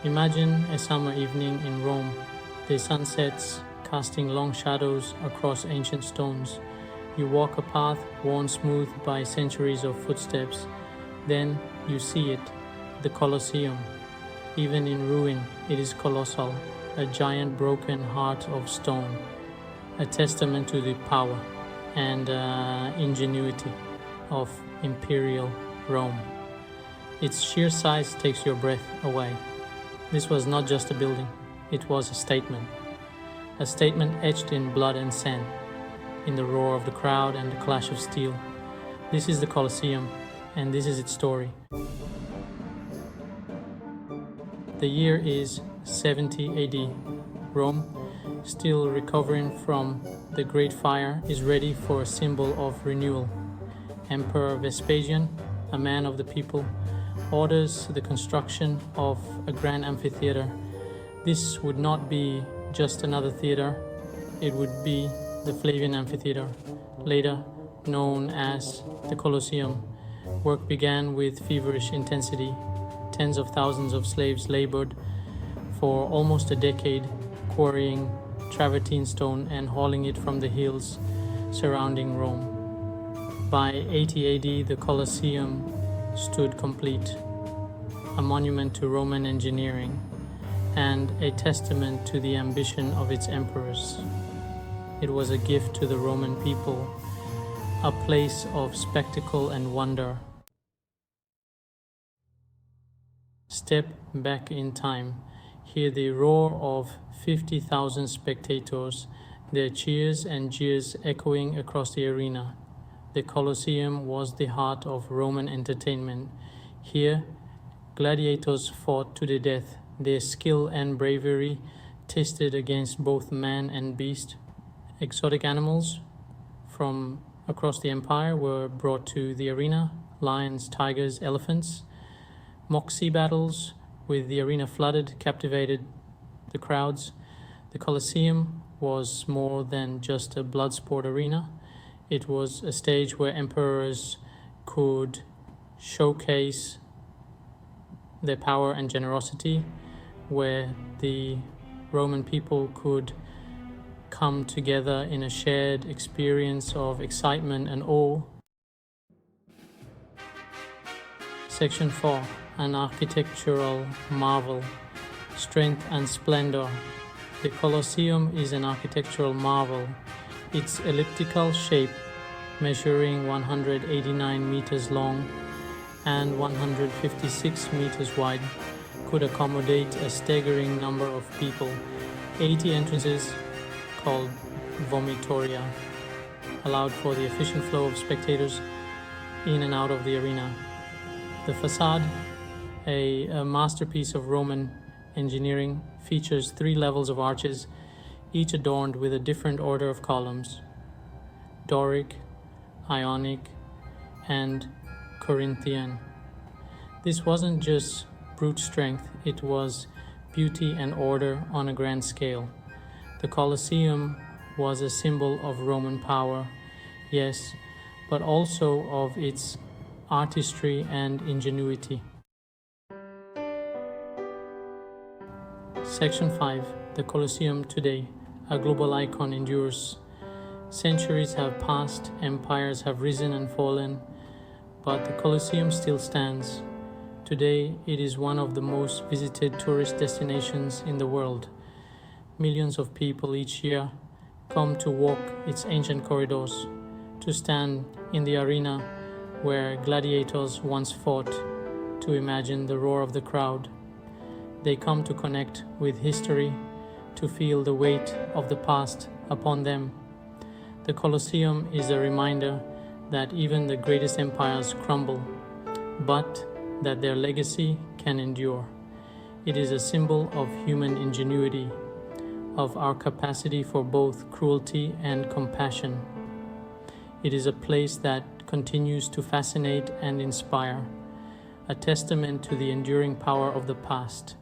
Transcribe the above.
Imagine a summer evening in Rome. The sun sets, casting long shadows across ancient stones. You walk a path worn smooth by centuries of footsteps. Then you see it, the Colosseum. Even in ruin, it is colossal, a giant broken heart of stone, a testament to the power and ingenuity of imperial Rome. Its sheer size takes your breath away. This was not just a building, it was a statement etched in blood and sand, in the roar of the crowd and the clash of steel. This is the Colosseum, and this is its story. The year is 70 AD. Rome, still recovering from the Great Fire, is ready for a symbol of renewal. Emperor Vespasian, a man of the people, orders the construction of a grand amphitheater. This would not be just another theater, it would be the Flavian Amphitheater, later known as the Colosseum. Work began with feverish intensity. Tens of thousands of slaves labored for almost a decade, quarrying travertine stone and hauling it from the hills surrounding Rome. By 80 AD, the Colosseum stood complete, a monument to Roman engineering and a testament to the ambition of its emperors. It was a gift to the Roman people, a place of spectacle and wonder. Step back in time, hear the roar of 50,000 spectators, their cheers and jeers echoing across the arena. The Colosseum was the heart of Roman entertainment. Here, gladiators fought to the death, their skill and bravery tested against both man and beast. Exotic animals from across the empire were brought to the arena: lions, tigers, elephants. Mock sea battles with the arena flooded captivated the crowds. The Colosseum was more than just a blood sport arena. It was a stage where emperors could showcase their power and generosity, where the Roman people could come together in a shared experience of excitement and awe. Section 4. An architectural marvel, strength and splendor. The Colosseum is an architectural marvel. Its elliptical shape, measuring 189 meters long and 156 meters wide, could accommodate a staggering number of people. 80 entrances, called vomitoria, allowed for the efficient flow of spectators in and out of the arena. The facade, a masterpiece of Roman engineering, features 3 levels of arches, each adorned with a different order of columns: Doric, Ionic, and Corinthian. This wasn't just brute strength, it was beauty and order on a grand scale. The Colosseum was a symbol of Roman power, yes, but also of its artistry and ingenuity. Section 5. The Colosseum today. A global icon endures. Centuries have passed, empires have risen and fallen, but the Colosseum still stands. Today, it is one of the most visited tourist destinations in the world. Millions of people each year come to walk its ancient corridors, to stand in the arena where gladiators once fought, to imagine the roar of the crowd. They come to connect with history, to feel the weight of the past upon them. The Colosseum is a reminder that even the greatest empires crumble, but that their legacy can endure. It is a symbol of human ingenuity, of our capacity for both cruelty and compassion. It is a place that continues to fascinate and inspire, a testament to the enduring power of the past.